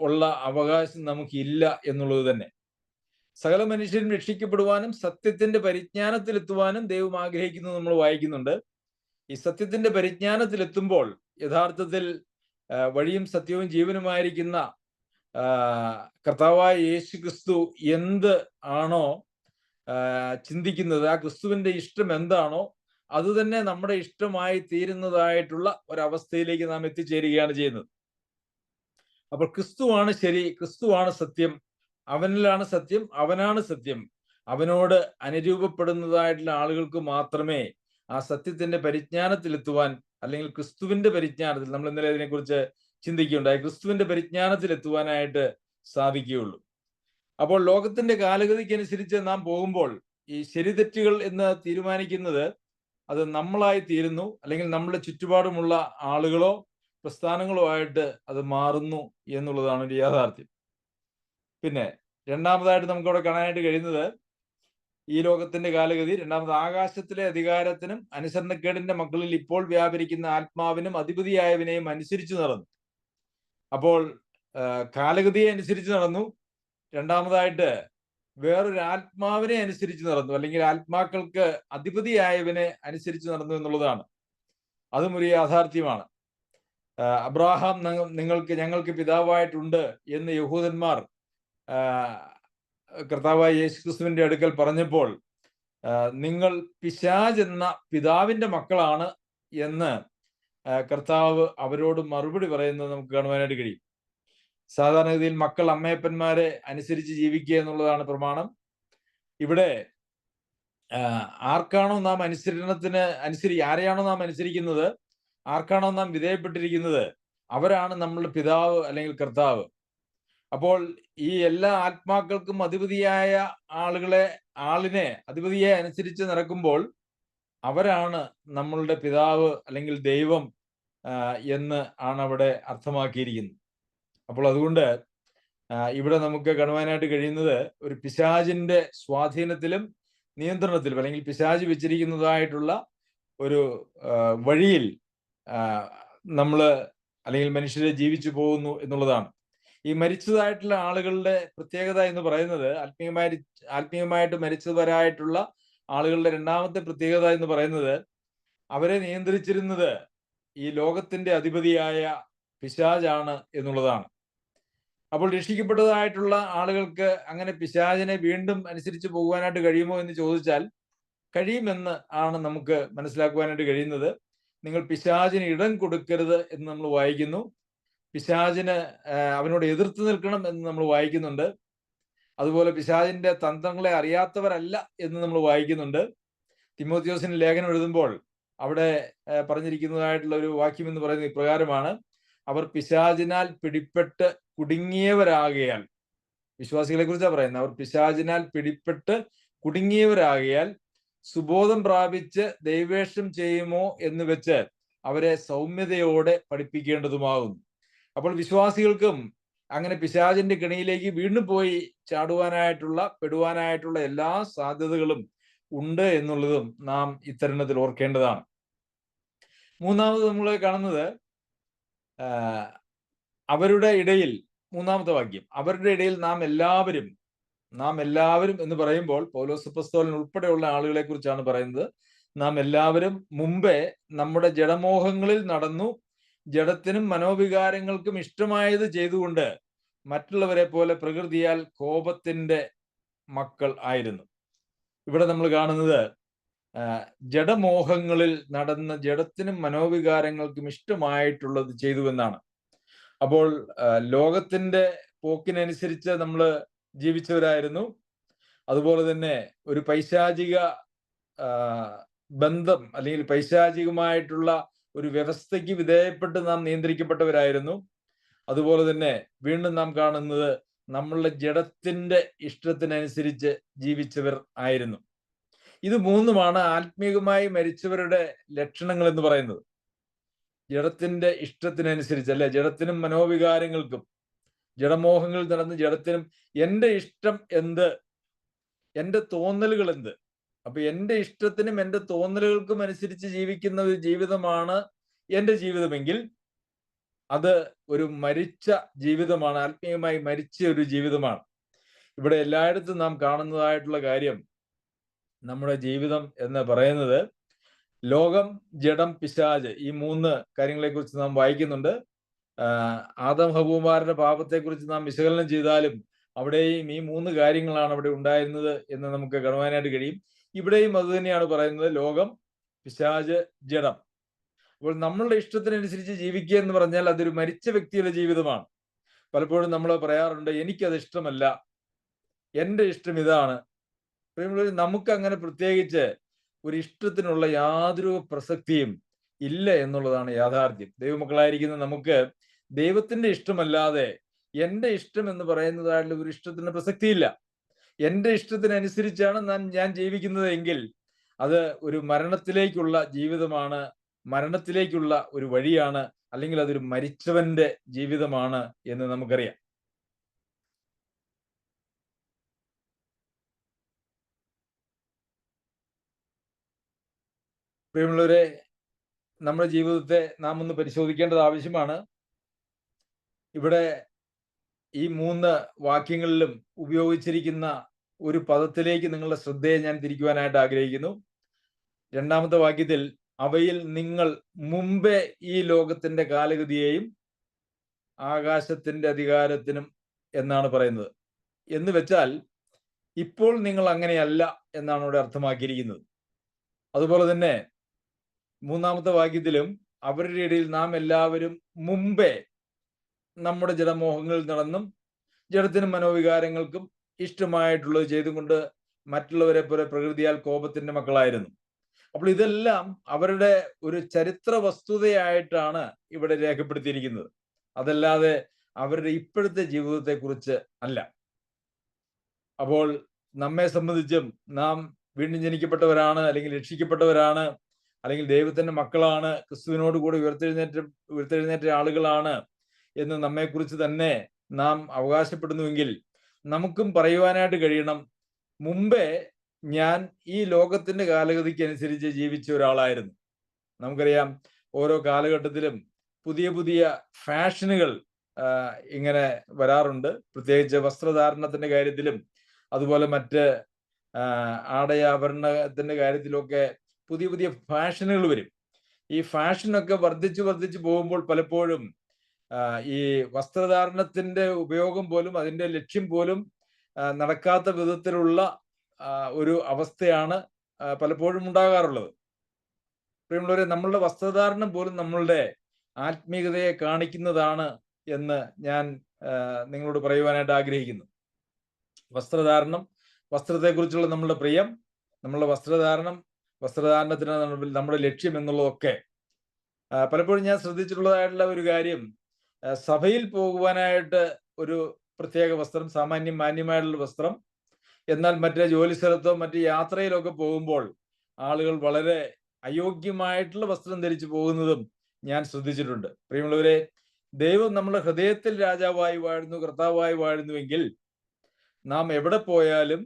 ഉള്ള അവകാശം നമുക്കില്ല എന്നുള്ളത് തന്നെ. സകല മനുഷ്യരും രക്ഷിക്കപ്പെടുവാനും സത്യത്തിന്റെ പരിജ്ഞാനത്തിലെത്തുവാനും ദൈവം ആഗ്രഹിക്കുന്നു നമ്മൾ വായിക്കുന്നുണ്ട്. ഈ സത്യത്തിന്റെ പരിജ്ഞാനത്തിലെത്തുമ്പോൾ യഥാർത്ഥത്തിൽ വഴിയും സത്യവും ജീവനുമായിരിക്കുന്ന കർത്താവായ യേശു ക്രിസ്തു എന്ത് ആണോ ചിന്തിക്കുന്നത്, ആ ക്രിസ്തുവിന്റെ ഇഷ്ടം എന്താണോ അത് തന്നെ നമ്മുടെ ഇഷ്ടമായി തീരുന്നതായിട്ടുള്ള ഒരവസ്ഥയിലേക്ക് നാം എത്തിച്ചേരുകയാണ് ചെയ്യുന്നത്. അപ്പോൾ ക്രിസ്തുവാണ് ശരി, ക്രിസ്തുവാണ് സത്യം, അവനിലാണ് സത്യം, അവനാണ് സത്യം. അവനോട് അനുരൂപപ്പെടുന്നതായിട്ടുള്ള ആളുകൾക്ക് മാത്രമേ ആ സത്യത്തിന്റെ പരിജ്ഞാനത്തിലെത്തുവാൻ, അല്ലെങ്കിൽ ക്രിസ്തുവിന്റെ പരിജ്ഞാനത്തിൽ, നമ്മൾ ഇന്നലെ ഇതിനെക്കുറിച്ച് ചിന്തിക്കുകയുണ്ടായി, ക്രിസ്തുവിന്റെ പരിജ്ഞാനത്തിൽ എത്തുവാനായിട്ട് സാധിക്കുകയുള്ളൂ. അപ്പോൾ ലോകത്തിന്റെ കാലഗതിക്കനുസരിച്ച് നാം പോകുമ്പോൾ ഈ ശരിതെറ്റുകൾ എന്ന് തീരുമാനിക്കുന്നത് അത് നമ്മളായി തീരുന്നു, അല്ലെങ്കിൽ നമ്മുടെ ചുറ്റുപാടുമുള്ള ആളുകളോ പ്രസ്ഥാനങ്ങളോ ആയിട്ട് അത് മാറുന്നു എന്നുള്ളതാണ് ഒരു യാഥാർത്ഥ്യം. പിന്നെ രണ്ടാമതായിട്ട് നമുക്കവിടെ കാണാനായിട്ട് കഴിയുന്നത്, ഈ ലോകത്തിന്റെ കാലഗതി, രണ്ടാമത് ആകാശത്തിലെ അധികാരത്തിനും അനുസരണക്കേടിന്റെ മക്കളിൽ ഇപ്പോൾ വ്യാപരിക്കുന്ന ആത്മാവിനും അധിപതിയായവനെയും അനുസരിച്ച് നടന്നു. അപ്പോൾ കാലഗതിയെ അനുസരിച്ച് നടന്നു. രണ്ടാമതായിട്ട് വേറൊരു ആത്മാവിനെ അനുസരിച്ച് നടന്നു, അല്ലെങ്കിൽ ആത്മാക്കൾക്ക് അധിപതിയായവനെ അനുസരിച്ച് നടന്നു എന്നുള്ളതാണ്. അതും ഒരു യാഥാർത്ഥ്യമാണ്. അബ്രാഹാം ഞങ്ങൾക്ക് പിതാവായിട്ടുണ്ട് എന്ന് യഹൂദന്മാർ കർത്താവായ യേശുക്രിസ്തുവിന്റെ അടുക്കൽ പറഞ്ഞപ്പോൾ, നിങ്ങൾ പിശാച് എന്ന പിതാവിന്റെ മക്കളാണ് എന്ന് കർത്താവ് അവരോട് മറുപടി പറയുന്നത് നമുക്ക് കാണുവാനായിട്ട് കഴിയും. സാധാരണഗതിയിൽ മക്കൾ അമ്മയപ്പന്മാരെ അനുസരിച്ച് ജീവിക്കുക എന്നുള്ളതാണ് പ്രമാണം. ഇവിടെ ആർക്കാണോ നാം ആരെയാണോ നാം അനുസരിക്കുന്നത്, ആർക്കാണോ നാം വിധേയപ്പെട്ടിരിക്കുന്നത്, അവരാണ് നമ്മളുടെ പിതാവ് അല്ലെങ്കിൽ കർത്താവ്. അപ്പോൾ ഈ എല്ലാ ആത്മാക്കൾക്കും അധിപതിയായ ആളിനെ അധിപതിയെ അനുസരിച്ച് നടക്കുമ്പോൾ അവരാണ് നമ്മളുടെ പിതാവ് അല്ലെങ്കിൽ ദൈവം എന്ന് ആണ് അവിടെ അർത്ഥമാക്കിയിരിക്കുന്നത്. അപ്പോൾ അതുകൊണ്ട് ഇവിടെ നമുക്ക് കാണുവാനായിട്ട് കഴിയുന്നത്, ഒരു പിശാചിന്റെ സ്വാധീനത്തിലും നിയന്ത്രണത്തിലും, അല്ലെങ്കിൽ പിശാച് വെച്ചിരിക്കുന്നതായിട്ടുള്ള ഒരു വഴിയിൽ അല്ലെങ്കിൽ മനുഷ്യരെ ജീവിച്ചു പോകുന്നു എന്നുള്ളതാണ്. ഈ മരിച്ചതായിട്ടുള്ള ആളുകളുടെ പ്രത്യേകത എന്ന് പറയുന്നത്, ആത്മീയമായിട്ട് മരിച്ചവരായിട്ടുള്ള ആളുകളുടെ രണ്ടാമത്തെ പ്രത്യേകത എന്ന് പറയുന്നത്, അവരെ നിയന്ത്രിച്ചിരുന്നത് ഈ ലോകത്തിന്റെ അധിപതിയായ പിശാചാണ് എന്നുള്ളതാണ്. അപ്പോൾ രക്ഷിക്കപ്പെട്ടതായിട്ടുള്ള ആളുകൾക്ക് അങ്ങനെ പിശാചിനെ വീണ്ടും അനുസരിച്ച് പോകുവാനായിട്ട് കഴിയുമോ എന്ന് ചോദിച്ചാൽ കഴിയുമെന്ന് ആണ് നമുക്ക് മനസ്സിലാക്കുവാനായിട്ട് കഴിയുന്നത്. നിങ്ങൾ പിശാചിന് ഇടം കൊടുക്കരുത് എന്ന് നമ്മൾ വായിക്കുന്നു. പിശാചിന് അവനോട് എതിർത്ത് നിൽക്കണം എന്ന് നമ്മൾ വായിക്കുന്നുണ്ട്. അതുപോലെ പിശാചിന്റെ തന്ത്രങ്ങളെ അറിയാത്തവരല്ല എന്ന് നമ്മൾ വായിക്കുന്നുണ്ട്. തിമോത്തിയോസിന് ലേഖനം എഴുതുമ്പോൾ അവിടെ പറഞ്ഞിരിക്കുന്നതായിട്ടുള്ള ഒരു വാക്യം എന്ന് പറയുന്നത് ഇപ്രകാരമാണ്: അവർ പിശാചിനാൽ പിടിപ്പെട്ട് കുടുങ്ങിയവരാകയാൽ, വിശ്വാസികളെ കുറിച്ചാണ് പറയുന്നത്, അവർ പിശാചിനാൽ പിടിപ്പെട്ട് കുടുങ്ങിയവരാകയാൽ സുബോധം പ്രാപിച്ച് ദൈവേഷം ചെയ്യുമോ എന്ന് വെച്ച് അവരെ സൗമ്യതയോടെ പഠിപ്പിക്കേണ്ടതുമാകുന്നു. അപ്പോൾ വിശ്വാസികൾക്കും അങ്ങനെ പിശാചിന്റെ കെണിയിലേക്ക് വീണ്ടും പോയി പെടുവാനായിട്ടുള്ള എല്ലാ സാധ്യതകളും ഉണ്ട് എന്നുള്ളതും നാം ഇത്തരുണത്തിൽ ഓർക്കേണ്ടതാണ്. മൂന്നാമത് നമ്മൾ കാണുന്നത്, അവരുടെ ഇടയിൽ, മൂന്നാമത്തെ വാക്യം, അവരുടെ ഇടയിൽ നാം എല്ലാവരും എന്ന് പറയുമ്പോൾ പൗലോസ് അപ്പോസ്തലൻ ഉൾപ്പെടെയുള്ള ആളുകളെ കുറിച്ചാണ് പറയുന്നത്. നാം എല്ലാവരും മുമ്പേ നമ്മുടെ ജഡമോഹങ്ങളിൽ നടന്നു, ജഡത്തിനും മനോവികാരങ്ങൾക്കും ഇഷ്ടമായത് ചെയ്തുകൊണ്ട് മറ്റുള്ളവരെ പോലെ പ്രകൃതിയാൽ കോപത്തിന്റെ മക്കൾ ആയിരുന്നു. ഇവിടെ നമ്മൾ കാണുന്നത് ജഡമോഹങ്ങളിൽ നടന്ന് ജഡത്തിനും മനോവികാരങ്ങൾക്കും ഇഷ്ടമായിട്ടുള്ളത് ചെയ്തു എന്നാണ്. അപ്പോൾ ലോകത്തിന്റെ പോക്കിനനുസരിച്ച് നമ്മൾ ജീവിച്ചവരായിരുന്നു. അതുപോലെ തന്നെ ഒരു പൈശാചിക ബന്ധം, അല്ലെങ്കിൽ പൈശാചികമായിട്ടുള്ള ഒരു വ്യവസ്ഥയ്ക്ക് വിധേയപ്പെട്ട് നാം നിയന്ത്രിക്കപ്പെട്ടവരായിരുന്നു. അതുപോലെ തന്നെ വീണ്ടും നാം കാണുന്നത്, നമ്മളുടെ ജഡത്തിന്റെ ഇഷ്ടത്തിനനുസരിച്ച് ജീവിച്ചവർ ആയിരുന്നു. ഇത് മൂന്നുമാണ് ആത്മീയമായി മരിച്ചവരുടെ ലക്ഷണങ്ങൾ എന്ന് പറയുന്നത്. ജഡത്തിന്റെ ഇഷ്ടത്തിനനുസരിച്ച്, അല്ലെ, ജഡത്തിനും മനോവികാരങ്ങൾക്കും, ജഡമോഹങ്ങൾ നടന്ന് ജഡത്തിനും, എൻ്റെ ഇഷ്ടം എന്ത്, എൻ്റെ തോന്നലുകൾ എന്ത്. അപ്പൊ എൻ്റെ ഇഷ്ടത്തിനും എൻ്റെ തോന്നലുകൾക്കും അനുസരിച്ച് ജീവിക്കുന്ന ഒരു ജീവിതമാണ് എൻ്റെ ജീവിതമെങ്കിൽ അത് ഒരു മരിച്ച ജീവിതമാണ്, ആത്മീയമായി മരിച്ച ഒരു ജീവിതമാണ്. ഇവിടെ എല്ലായിടത്തും നാം കാണുന്നതായിട്ടുള്ള കാര്യം, നമ്മുടെ ജീവിതം എന്ന് പറയുന്നത് ലോകം, ജഡം, പിശാച്, ഈ മൂന്ന് കാര്യങ്ങളെ കുറിച്ച് നാം വായിക്കുന്നുണ്ട്. ആദം ഹവ്വമാരുടെ പാപത്തെക്കുറിച്ച് നാം വിശകലനം ചെയ്താലും അവിടെയും ഈ 3 കാര്യങ്ങളാണ് അവിടെ ഉണ്ടായിരുന്നത് എന്ന് നമുക്ക് കാണുവാനായിട്ട് കഴിയും. ഇവിടെയും അത് തന്നെയാണ് പറയുന്നത്. ലോകം, പിശാച്, ജഡം. അപ്പോൾ നമ്മളുടെ ഇഷ്ടത്തിനനുസരിച്ച് ജീവിക്കുക എന്ന് പറഞ്ഞാൽ അതൊരു മരിച്ച വ്യക്തിയുടെ ജീവിതമാണ്. പലപ്പോഴും നമ്മൾ പറയാറുണ്ട്, എനിക്കത് ഇഷ്ടമല്ല, എൻ്റെ ഇഷ്ടം ഇതാണ്. നമുക്ക് അങ്ങനെ പ്രത്യേകിച്ച് ഒരു ഇഷ്ടത്തിനുള്ള യാതൊരു പ്രസക്തിയും ഇല്ല എന്നുള്ളതാണ് യാഥാർത്ഥ്യം. ദൈവമക്കളായിരിക്കുന്ന നമുക്ക് ദൈവത്തിന്റെ ഇഷ്ടമല്ലാതെ എൻ്റെ ഇഷ്ടം എന്ന് പറയുന്നതായിട്ടുള്ള ഒരു ഇഷ്ടത്തിന് പ്രസക്തിയില്ല. എൻ്റെ ഇഷ്ടത്തിനനുസരിച്ചാണ് ഞാൻ ജീവിക്കുന്നത് എങ്കിൽ അത് ഒരു മരണത്തിലേക്കുള്ള ജീവിതമാണ്, മരണത്തിലേക്കുള്ള ഒരു വഴിയാണ്, അല്ലെങ്കിൽ അതൊരു മരിച്ചവന്റെ ജീവിതമാണ് എന്ന് നമുക്കറിയാം. പ്രിയമുള്ളവരെ, നമ്മുടെ ജീവിതത്തെ നാം ഒന്ന് പരിശോധിക്കേണ്ടത് ആവശ്യമാണ്. ഇവിടെ ഈ 3 വാക്യങ്ങളിലും ഉപയോഗിച്ചിരിക്കുന്ന ഒരു പദത്തിലേക്ക് നിങ്ങളുടെ ശ്രദ്ധയെ ഞാൻ തിരിക്കുവാനായിട്ട് ആഗ്രഹിക്കുന്നു. 2-ാമത്തെ വാക്യത്തിൽ അവയിൽ നിങ്ങൾ മുമ്പേ ഈ ലോകത്തിന്റെ കാലഗതിയെയും ആകാശത്തിന്റെ അധികാരത്തിനും എന്നാണ് പറയുന്നത്. എന്ന് വെച്ചാൽ ഇപ്പോൾ നിങ്ങൾ അങ്ങനെയല്ല എന്നാണ് ഇവിടെ അർത്ഥമാക്കിയിരിക്കുന്നത്. അതുപോലെ തന്നെ 3-ാമത്തെ വാക്യത്തിലും അവരുടെ ഇടയിൽ നാം എല്ലാവരും മുമ്പേ നമ്മുടെ ജഡമോഹങ്ങളിൽ നടന്നും ജഡത്തിനും മനോവികാരങ്ങൾക്കും ഇഷ്ടമായിട്ടുള്ളത് ചെയ്തുകൊണ്ട് മറ്റുള്ളവരെ പോലെ പ്രകൃതിയാൽ കോപത്തിന്റെ മക്കളായിരുന്നു. അപ്പോൾ ഇതെല്ലാം അവരുടെ ഒരു ചരിത്ര വസ്തുതയായിട്ടാണ് ഇവിടെ രേഖപ്പെടുത്തിയിരിക്കുന്നത്. അതല്ലാതെ അവരുടെ ഇപ്പോഴത്തെ ജീവിതത്തെക്കുറിച്ച് അല്ല. അപ്പോൾ നമ്മെ സംബന്ധിച്ചും നാം വീണ്ടും ജനിക്കപ്പെട്ടവരാണ്, അല്ലെങ്കിൽ രക്ഷിക്കപ്പെട്ടവരാണ്, അല്ലെങ്കിൽ ദൈവത്തിന്റെ മക്കളാണ്, ക്രിസ്തുവിനോട് കൂടി ഉയർത്തെഴുന്നേറ്റ ആളുകളാണ് എന്ന് നമ്മെക്കുറിച്ച് തന്നെ നാം അവകാശപ്പെടുന്നുവെങ്കിൽ നമുക്കും പറയുവാനായിട്ട് കഴിയണം, മുമ്പേ ഞാൻ ഈ ലോകത്തിന്റെ കാലഗതിക്ക് അനുസരിച്ച് ജീവിച്ച ഒരാളായിരുന്നു. നമുക്കറിയാം, ഓരോ കാലഘട്ടത്തിലും പുതിയ പുതിയ ഫാഷനുകൾ ഇങ്ങനെ വരാറുണ്ട്. പ്രത്യേകിച്ച് വസ്ത്രധാരണത്തിന്റെ കാര്യത്തിലും അതുപോലെ മറ്റ് ആടയാഭരണത്തിന്റെ കാര്യത്തിലൊക്കെ പുതിയ പുതിയ ഫാഷനുകൾ വരും. ഈ ഫാഷനൊക്കെ വർദ്ധിച്ചു പോകുമ്പോൾ പലപ്പോഴും ഈ വസ്ത്രധാരണത്തിന്റെ ഉപയോഗം പോലും, അതിന്റെ ലക്ഷ്യം പോലും നടക്കാത്ത വിധത്തിലുള്ള ഒരു അവസ്ഥയാണ് പലപ്പോഴും ഉണ്ടാകാറുള്ളത്. പ്രിയമുള്ളവരെ, നമ്മളുടെ വസ്ത്രധാരണം പോലും നമ്മളുടെ ആത്മീയതയെ കാണിക്കുന്നതാണ് എന്ന് ഞാൻ നിങ്ങളോട് പറയുവാനായിട്ട് ആഗ്രഹിക്കുന്നു. വസ്ത്രധാരണം, വസ്ത്രത്തെക്കുറിച്ചുള്ള നമ്മളുടെ പ്രിയം, നമ്മളുടെ വസ്ത്രധാരണത്തിന് നമ്മുടെ ലക്ഷ്യം എന്നുള്ളതൊക്കെ പലപ്പോഴും ഞാൻ ശ്രദ്ധിച്ചിട്ടുള്ളതായിട്ടുള്ള ഒരു കാര്യം, സഭയിൽ പോകുവാനായിട്ട് ഒരു പ്രത്യേക വസ്ത്രം, മാന്യമായിട്ടുള്ള വസ്ത്രം, എന്നാൽ മറ്റേ ജോലി സ്ഥലത്തോ മറ്റ് യാത്രയിലൊക്കെ പോകുമ്പോൾ ആളുകൾ വളരെ അയോഗ്യമായിട്ടുള്ള വസ്ത്രം ധരിച്ചു പോകുന്നതും ഞാൻ ശ്രദ്ധിച്ചിട്ടുണ്ട്. പ്രിയമുള്ളവരെ, ദൈവം നമ്മുടെ ഹൃദയത്തിൽ രാജാവായി വാഴുന്നു, കർത്താവായി വാഴുന്നുവെങ്കിൽ നാം എവിടെ പോയാലും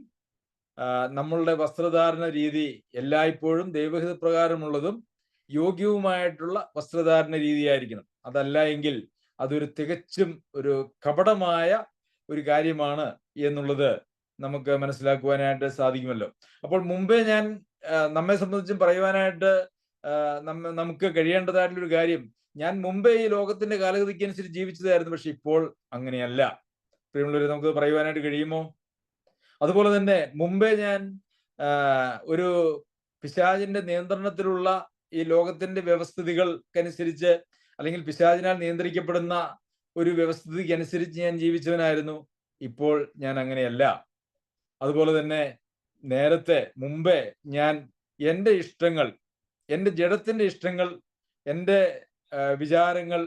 നമ്മളുടെ വസ്ത്രധാരണ രീതി എല്ലായ്പ്പോഴും ദൈവഹിതപ്രകാരമുള്ളതും യോഗ്യവുമായിട്ടുള്ള വസ്ത്രധാരണ രീതിയായിരിക്കണം. അതല്ല എങ്കിൽ അതൊരു തികച്ചും ഒരു കപടമായ ഒരു കാര്യമാണ് എന്നുള്ളത് നമുക്ക് മനസ്സിലാക്കുവാനായിട്ട് സാധിക്കുമല്ലോ. അപ്പോൾ മുമ്പേ ഞാൻ നമ്മെ സംബന്ധിച്ചും പറയുവാനായിട്ട് നമുക്ക് കഴിയേണ്ടതായിട്ടുള്ള ഒരു കാര്യം, ഞാൻ മുമ്പേ ഈ ലോകത്തിന്റെ കാലഗതിക്ക് അനുസരിച്ച് ജീവിച്ചതായിരുന്നു, പക്ഷെ ഇപ്പോൾ അങ്ങനെയല്ല. പ്രിയമുള്ളവരെ, നമുക്ക് പറയുവാനായിട്ട് കഴിയുമോ? അതുപോലെ തന്നെ മുമ്പേ ഞാൻ ഒരു പിശാചിന്റെ നിയന്ത്രണത്തിലുള്ള ഈ ലോകത്തിന്റെ വ്യവസ്ഥിതികൾക്കനുസരിച്ച്, അല്ലെങ്കിൽ പിശാചിനാൽ നിയന്ത്രിക്കപ്പെടുന്ന ഒരു വ്യവസ്ഥിതിക്ക് അനുസരിച്ച് ഞാൻ ജീവിച്ചവനായിരുന്നു. ഇപ്പോൾ ഞാൻ അങ്ങനെയല്ല. അതുപോലെ തന്നെ നേരത്തെ മുമ്പേ ഞാൻ എൻ്റെ ഇഷ്ടങ്ങൾ, എൻ്റെ ജഡത്തിന്റെ ഇഷ്ടങ്ങൾ, എൻ്റെ വിചാരങ്ങൾ,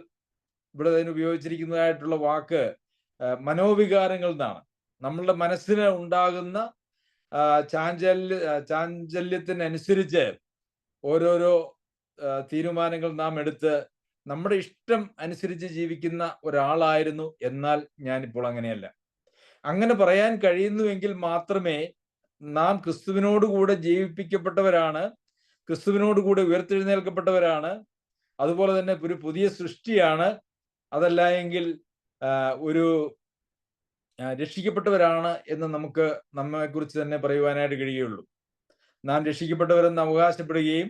ഇവിടെ അതിന് ഉപയോഗിച്ചിരിക്കുന്നതായിട്ടുള്ള വാക്ക് മനോവികാരങ്ങൾ എന്നാണ്. നമ്മളുടെ മനസ്സിന് ഉണ്ടാകുന്ന ചാഞ്ചല്യത്തിനനുസരിച്ച് ഓരോരോ തീരുമാനങ്ങൾ നാം എടുത്ത് നമ്മുടെ ഇഷ്ടം അനുസരിച്ച് ജീവിക്കുന്ന ഒരാളായിരുന്നു. എന്നാൽ ഞാനിപ്പോൾ അങ്ങനെയല്ല. അങ്ങനെ പറയാൻ കഴിയുന്നുവെങ്കിൽ മാത്രമേ നാം ക്രിസ്തുവിനോടുകൂടെ ജീവിപ്പിക്കപ്പെട്ടവരാണ്, ക്രിസ്തുവിനോടുകൂടെ ഉയർത്തെഴുന്നേൽക്കപ്പെട്ടവരാണ്, അതുപോലെ തന്നെ ഒരു പുതിയ സൃഷ്ടിയാണ്. അതല്ല എങ്കിൽ ഒരു രക്ഷിക്കപ്പെട്ടവരാണ് എന്ന് നമുക്ക് നമ്മെക്കുറിച്ച് തന്നെ പറയുവാനായിട്ട് കഴിയുള്ളൂ. നാം രക്ഷിക്കപ്പെട്ടവരെന്ന് അവകാശപ്പെടുകയും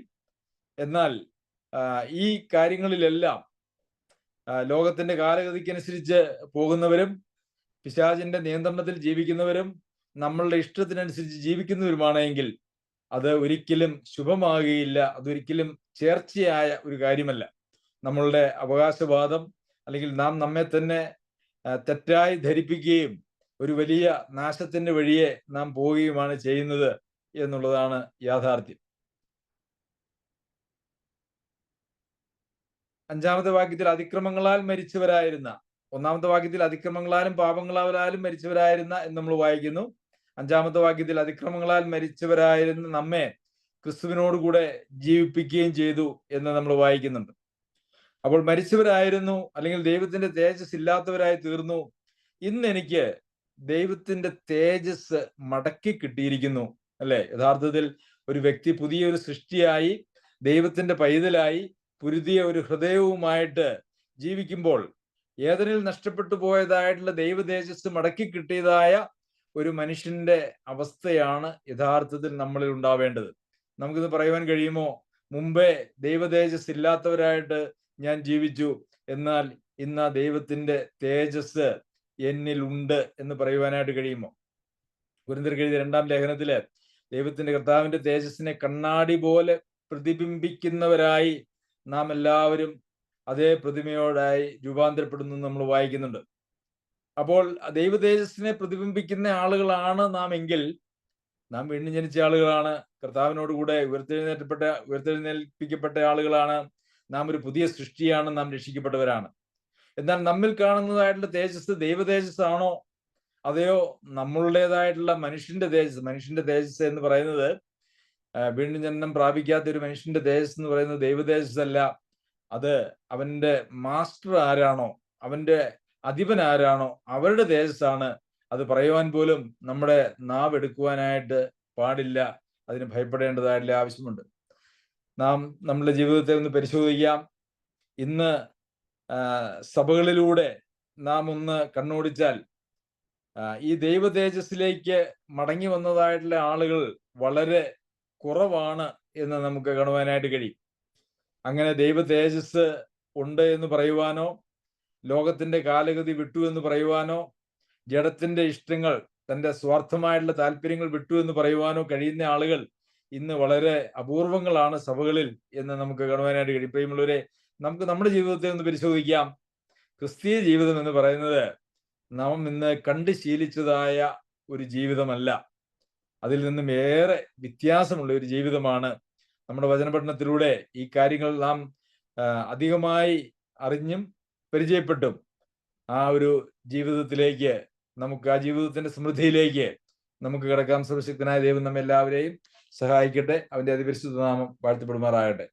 എന്നാൽ ഈ കാര്യങ്ങളിലെല്ലാം ലോകത്തിന്റെ കാലഗതിക്കനുസരിച്ച് പോകുന്നവരും പിശാചിന്റെ നിയന്ത്രണത്തിൽ ജീവിക്കുന്നവരും നമ്മളുടെ ഇഷ്ടത്തിനനുസരിച്ച് ജീവിക്കുന്നവരുമാണെങ്കിൽ അത് ഒരിക്കലും ശുഭമാകുകയില്ല. അതൊരിക്കലും ചേർച്ചയായ ഒരു കാര്യമല്ല. നമ്മളുടെ അവകാശവാദം അല്ലെങ്കിൽ നാം നമ്മെ തന്നെ തെറ്റായി ധരിപ്പിക്കുകയും ഒരു വലിയ നാശത്തിന്റെ വഴിയെ നാം പോവുകയുമാണ് ചെയ്യുന്നത് എന്നുള്ളതാണ് യാഥാർത്ഥ്യം. 5-ാമത്തെ വാക്യത്തിൽ അതിക്രമങ്ങളാൽ മരിച്ചവരായിരുന്ന, 1-ാമത്തെ വാക്യത്തിൽ അതിക്രമങ്ങളാലും പാപങ്ങളാലും മരിച്ചവരായിരുന്ന എന്ന് നമ്മൾ വായിക്കുന്നു. 5-ാമത്തെ വാക്യത്തിൽ അതിക്രമങ്ങളാൽ മരിച്ചവരായിരുന്ന നമ്മെ ക്രിസ്തുവിനോടുകൂടെ ജീവിപ്പിക്കുകയും ചെയ്തു എന്ന് നമ്മൾ വായിക്കുന്നുണ്ട്. അപ്പോൾ മരിച്ചവരായിരുന്നു, അല്ലെങ്കിൽ ദൈവത്തിന്റെ തേജസ് ഇല്ലാത്തവരായി തീർന്നു. ഇന്ന് എനിക്ക് ദൈവത്തിന്റെ തേജസ് മടക്കി കിട്ടിയിരിക്കുന്നു, അല്ലെ? യഥാർത്ഥത്തിൽ ഒരു വ്യക്തി പുതിയൊരു സൃഷ്ടിയായി, ദൈവത്തിന്റെ പൈതലായി, പുതിയ ഒരു ഹൃദയവുമായിട്ട് ജീവിക്കുമ്പോൾ ഏതനിൽ നഷ്ടപ്പെട്ടു പോയതായിട്ടുള്ള ദൈവ തേജസ് മടക്കി കിട്ടിയതായ ഒരു മനുഷ്യന്റെ അവസ്ഥയാണ് യഥാർത്ഥത്തിൽ നമ്മളിൽ ഉണ്ടാവേണ്ടത്. നമുക്കിത് പറയുവാൻ കഴിയുമോ? മുമ്പേ ദൈവ തേജസ് ഇല്ലാത്തവരായിട്ട് ഞാൻ ജീവിച്ചു, എന്നാൽ ഇന്ന് ദൈവത്തിന്റെ തേജസ് എന്നിൽ ഉണ്ട് എന്ന് പറയുവാനായിട്ട് കഴിയുമോ? കൊരിന്ത്യർക്ക് എഴുതിയ 2-ാം ലേഖനത്തില് ദൈവത്തിന്റെ കർത്താവിന്റെ തേജസ്സിനെ കണ്ണാടി പോലെ പ്രതിബിംബിക്കുന്നവരായി നാം എല്ലാവരും അതേ പ്രതിമയോടായി രൂപാന്തരപ്പെടുന്നു നമ്മൾ വായിക്കുന്നുണ്ട്. അപ്പോൾ ദൈവ തേജസ്സിനെ പ്രതിബിംബിക്കുന്ന ആളുകളാണ് നാം എങ്കിൽ, നാം വീണ്ടും ജനിച്ച ആളുകളാണ്, കർത്താവിനോടുകൂടെ ഉയർത്തെഴുന്നേൽപ്പിക്കപ്പെട്ട ആളുകളാണ്, നാം ഒരു പുതിയ സൃഷ്ടിയാണ്, നാം രക്ഷിക്കപ്പെട്ടവരാണ്. എന്നാൽ നമ്മിൽ കാണുന്നതായിട്ടുള്ള തേജസ് ദൈവ തേജസ്സാണോ, അതെയോ നമ്മളുടേതായിട്ടുള്ള മനുഷ്യന്റെ തേജസ് എന്ന് പറയുന്നത്, വീണ്ടും ജനനം പ്രാപിക്കാത്ത ഒരു മനുഷ്യന്റെ തേജസ് എന്ന് പറയുന്നത് ദൈവ തേജസ് അല്ല. അത് അവന്റെ മാസ്റ്റർ ആരാണോ, അവന്റെ അധിപൻ ആരാണോ, അവരുടെ തേജസ്സാണ്. അത് പറയുവാൻ പോലും നമ്മുടെ നാവ് എടുക്കുവാനായിട്ട് പാടില്ല. അതിന് ഭയപ്പെടേണ്ടതായിട്ടുള്ള ആവശ്യമുണ്ട്. നാം നമ്മുടെ ജീവിതത്തെ ഒന്ന് പരിശോധിക്കാം. ഇന്ന് സഭകളിലൂടെ നാം ഒന്ന് കണ്ണോടിച്ചാൽ ഈ ദൈവ തേജസ്സിലേക്ക് മടങ്ങി വന്നതായിട്ടുള്ള ആളുകൾ വളരെ കുറവാണ് എന്ന് നമുക്ക് കാണുവാനായിട്ട് കഴിയും. അങ്ങനെ ദൈവ തേജസ് ഉണ്ട് എന്ന് പറയുവാനോ, ലോകത്തിന്റെ കാലഗതി വിട്ടു എന്ന് പറയുവാനോ, ജഡത്തിന്റെ ഇഷ്ടങ്ങൾ, തന്റെ സ്വാർത്ഥമായിട്ടുള്ള താല്പര്യങ്ങൾ വിട്ടു എന്ന് പറയുവാനോ കഴിയുന്ന ആളുകൾ ഇന്ന് വളരെ അപൂർവങ്ങളാണ് സഭകളിൽ എന്ന് നമുക്ക് കാണുവാനായിട്ട് കഴിയും. പ്രിയമുള്ളവരെ, നമുക്ക് നമ്മുടെ ജീവിതത്തെ ഒന്ന് പരിശോധിക്കാം. ക്രിസ്തീയ ജീവിതം എന്ന് പറയുന്നത് നാം ഇന്ന് കണ്ട് ശീലിച്ചതായ ഒരു ജീവിതമല്ല. അതിൽ നിന്നും ഏറെ വ്യത്യാസമുള്ള ഒരു ജീവിതമാണ്. നമ്മുടെ വചനപഠനത്തിലൂടെ ഈ കാര്യങ്ങൾ നാം അധികമായി അറിഞ്ഞും പരിചയപ്പെട്ടും ആ ഒരു ജീവിതത്തിലേക്ക്, നമുക്ക് ആ ജീവിതത്തിന്റെ സമൃദ്ധിയിലേക്ക് നമുക്ക് കിടക്കാം. സർവശക്തനായ ദൈവം നമ്മെല്ലാവരെയും സഹായിക്കട്ടെ. അവന്റെ അതിപരിശുദ്ധ നാമം വാഴ്ത്തപ്പെടുമാറാകട്ടെ.